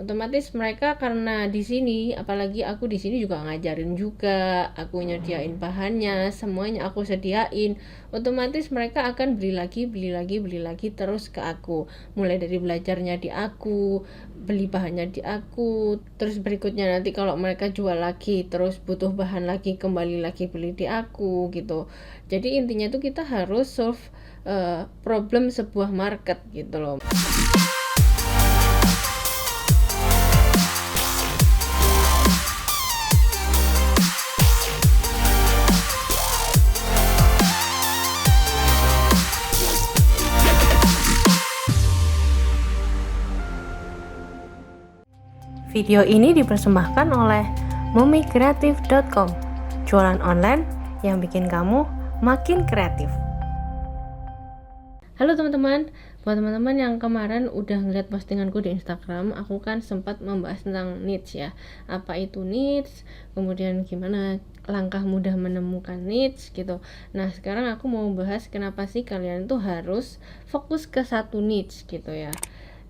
Otomatis mereka karena di sini, apalagi aku di sini juga ngajarin juga, aku nyediain bahannya, semuanya aku sediain. Otomatis mereka akan beli lagi terus ke aku. Mulai dari belajarnya di aku, beli bahannya di aku, terus berikutnya nanti kalau mereka jual lagi, terus butuh bahan lagi, kembali lagi beli di aku gitu. Jadi intinya tuh kita harus solve problem sebuah market gitu loh. Video ini dipersembahkan oleh momikreatif.com, jualan online yang bikin kamu makin kreatif. Halo teman-teman, buat teman-teman yang kemarin udah ngeliat postinganku di Instagram, aku kan sempat membahas tentang niche ya. Apa itu niche, kemudian gimana langkah mudah menemukan niche gitu. Nah sekarang aku mau bahas kenapa sih kalian tuh harus fokus ke satu niche gitu ya.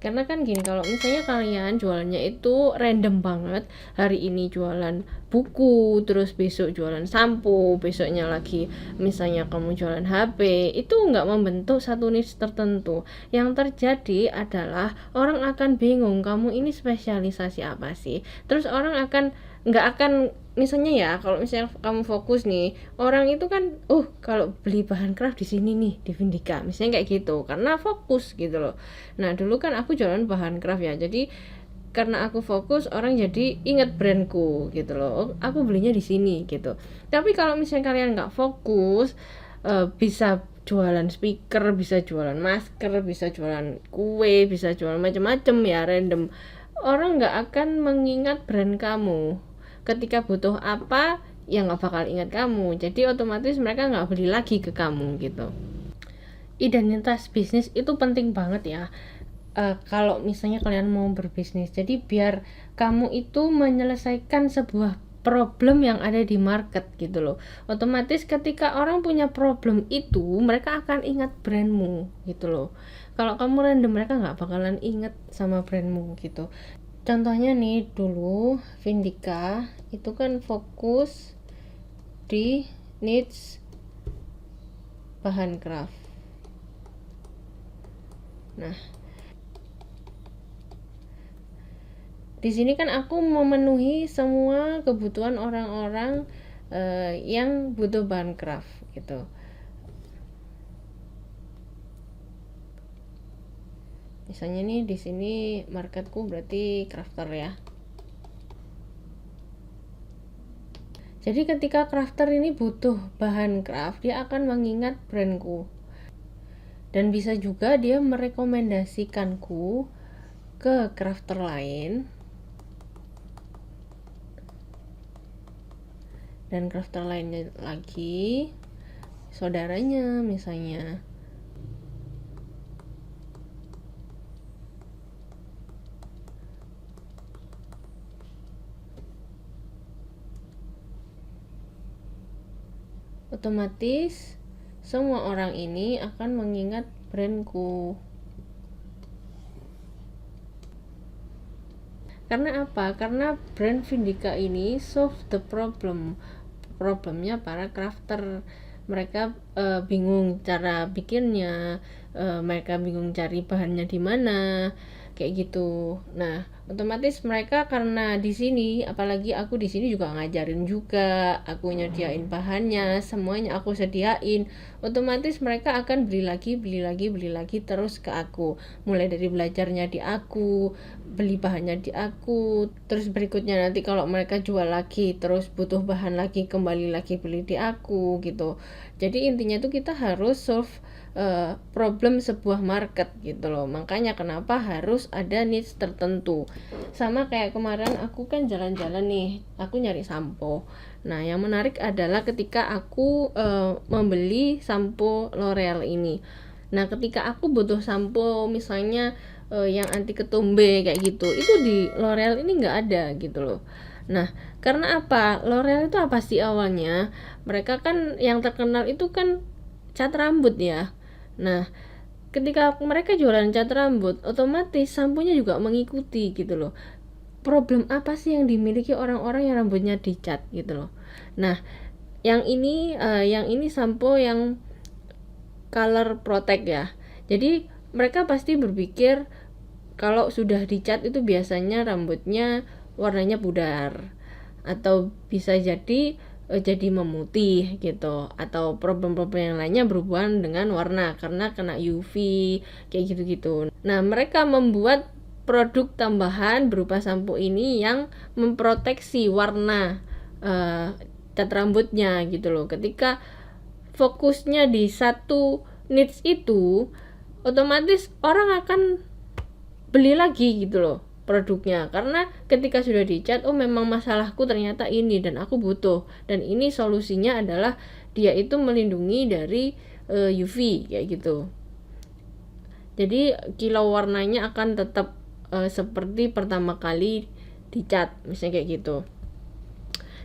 Karena kan gini, kalau misalnya kalian jualannya itu random banget, hari ini jualan buku, terus besok jualan sampo, besoknya lagi misalnya kamu jualan HP, itu nggak membentuk satu niche tertentu. Yang terjadi adalah orang akan bingung kamu ini spesialisasi apa sih, terus orang akan nggak akan, misalnya ya, kalau misalnya kamu fokus nih, orang itu kan kalau beli bahan craft di sini nih di Vindika misalnya kayak gitu, karena fokus gitu loh. Nah dulu kan aku jualan bahan craft ya, jadi karena aku fokus orang jadi inget brandku gitu loh, aku belinya di sini gitu. Tapi kalau misalnya kalian nggak fokus, bisa jualan speaker, bisa jualan masker, bisa jualan kue, bisa jualan macam-macam ya, random. Orang nggak akan mengingat brand kamu. Ketika butuh apa, ya nggak bakal ingat kamu. Jadi otomatis mereka nggak beli lagi ke kamu gitu. Identitas bisnis itu penting banget ya. Kalau misalnya kalian mau berbisnis, jadi biar kamu itu menyelesaikan sebuah problem yang ada di market gitu loh. Otomatis ketika orang punya problem itu, mereka akan ingat brandmu gitu loh. Kalau kamu random, mereka nggak bakalan ingat sama brandmu gitu. Contohnya nih, dulu Vindika itu kan fokus di niche bahan craft. Nah, di sini kan aku memenuhi semua kebutuhan orang-orang yang butuh bahan craft gitu. Misalnya nih di sini marketku berarti crafter ya. Jadi ketika crafter ini butuh bahan craft, dia akan mengingat brandku. Dan bisa juga dia merekomendasikanku ke crafter lain. Dan crafter lainnya lagi saudaranya misalnya. Otomatis semua orang ini akan mengingat brandku. Karena apa? Karena brand Vindika ini solve the problemnya para crafter. Mereka bingung cara bikinnya, mereka bingung cari bahannya di mana, kayak gitu. Nah otomatis mereka karena di sini, apalagi aku di sini juga ngajarin juga, aku nyediain bahannya, semuanya aku sediain. Otomatis mereka akan beli lagi terus ke aku. Mulai dari belajarnya di aku, beli bahannya di aku, terus berikutnya nanti kalau mereka jual lagi, terus butuh bahan lagi, kembali lagi beli di aku gitu. Jadi intinya tuh kita harus solve problem sebuah market gitu loh. Makanya kenapa harus ada niche tertentu. Sama kayak kemarin aku kan jalan-jalan nih, aku nyari sampo. Nah yang menarik adalah ketika aku membeli sampo L'Oreal ini. Nah ketika aku butuh sampo misalnya yang anti ketumbe kayak gitu, itu di L'Oreal ini nggak ada gitu loh. Nah karena apa? L'Oreal itu apa sih awalnya? Mereka kan yang terkenal itu kan cat rambut ya. Nah ketika mereka jualan cat rambut, otomatis samponya juga mengikuti gitu loh. problem apa sih yang dimiliki orang-orang yang rambutnya dicat gitu loh. Nah, yang ini sampo yang color protect ya. Jadi mereka pasti berpikir kalau sudah dicat itu biasanya rambutnya warnanya pudar, atau bisa jadi memutih gitu, atau problem-problem yang lainnya berhubungan dengan warna karena kena UV kayak gitu-gitu. Nah, mereka membuat produk tambahan berupa sampo ini yang memproteksi warna cat rambutnya gitu loh. Ketika fokusnya di satu niche itu, otomatis orang akan beli lagi gitu loh produknya, karena ketika sudah dicat, oh memang masalahku ternyata ini dan aku butuh, dan ini solusinya adalah dia itu melindungi dari UV kayak gitu. Jadi kilau warnanya akan tetap seperti pertama kali dicat, misalnya kayak gitu.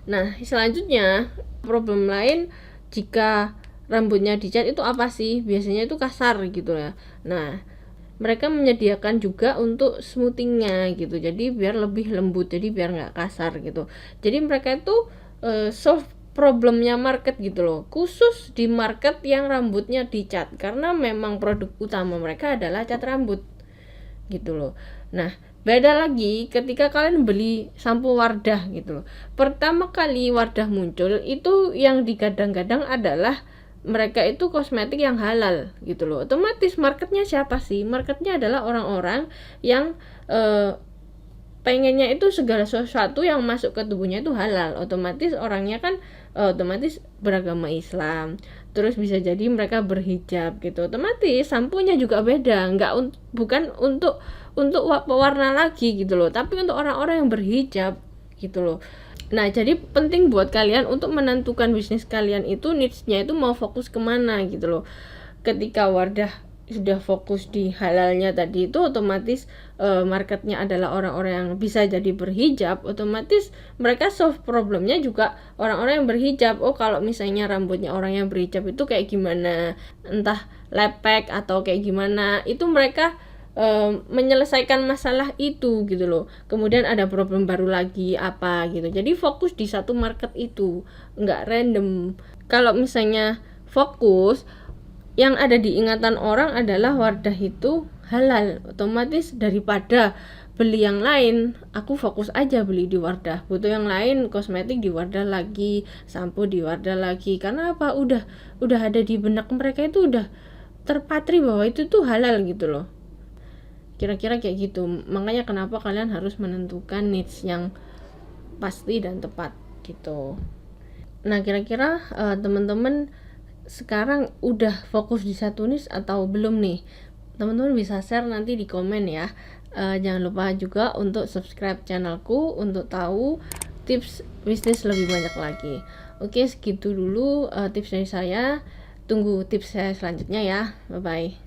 Nah, selanjutnya problem lain jika rambutnya dicat itu apa sih? Biasanya itu kasar gitu ya. Nah, mereka menyediakan juga untuk smoothingnya gitu, jadi biar lebih lembut, jadi biar nggak kasar gitu. Jadi mereka itu solve problemnya market gitu loh, khusus di market yang rambutnya dicat, karena memang produk utama mereka adalah cat rambut gitu loh. Nah, beda lagi ketika kalian beli sampo Wardah gitu loh. Pertama kali Wardah muncul itu yang digadang-gadang adalah mereka itu kosmetik yang halal gitu loh. Otomatis marketnya siapa sih? Marketnya adalah orang-orang yang pengennya itu segala sesuatu yang masuk ke tubuhnya itu halal. Otomatis orangnya kan otomatis beragama Islam. Terus bisa jadi mereka berhijab gitu. Otomatis sampunya juga beda, bukan untuk warna lagi gitu loh, tapi untuk orang-orang yang berhijab gitu loh. Nah, jadi penting buat kalian untuk menentukan bisnis kalian itu niche-nya itu mau fokus kemana gitu loh. Ketika Wardah sudah fokus di halalnya tadi itu, otomatis marketnya adalah orang-orang yang bisa jadi berhijab, otomatis mereka solve problemnya juga orang-orang yang berhijab. Oh, kalau misalnya rambutnya orang yang berhijab itu kayak gimana, entah lepek atau kayak gimana, itu mereka menyelesaikan masalah itu gitu loh. Kemudian ada problem baru lagi apa gitu, jadi fokus di satu market itu, nggak random. Kalau misalnya fokus, yang ada di ingatan orang adalah Wardah itu halal, otomatis daripada beli yang lain, aku fokus aja beli di Wardah. Butuh yang lain, kosmetik di Wardah lagi, sampo di Wardah lagi. Karena apa? Udah ada di benak mereka, itu udah terpatri bahwa itu tuh halal gitu loh. Kira-kira kayak gitu. Makanya kenapa kalian harus menentukan niche yang pasti dan tepat gitu. Nah, kira-kira teman-teman sekarang udah fokus di satu niche atau belum nih? Teman-teman bisa share nanti di komen ya. Jangan lupa juga untuk subscribe channelku untuk tahu tips bisnis lebih banyak lagi. Oke, segitu dulu tips dari saya. Tunggu tips saya selanjutnya ya. Bye bye.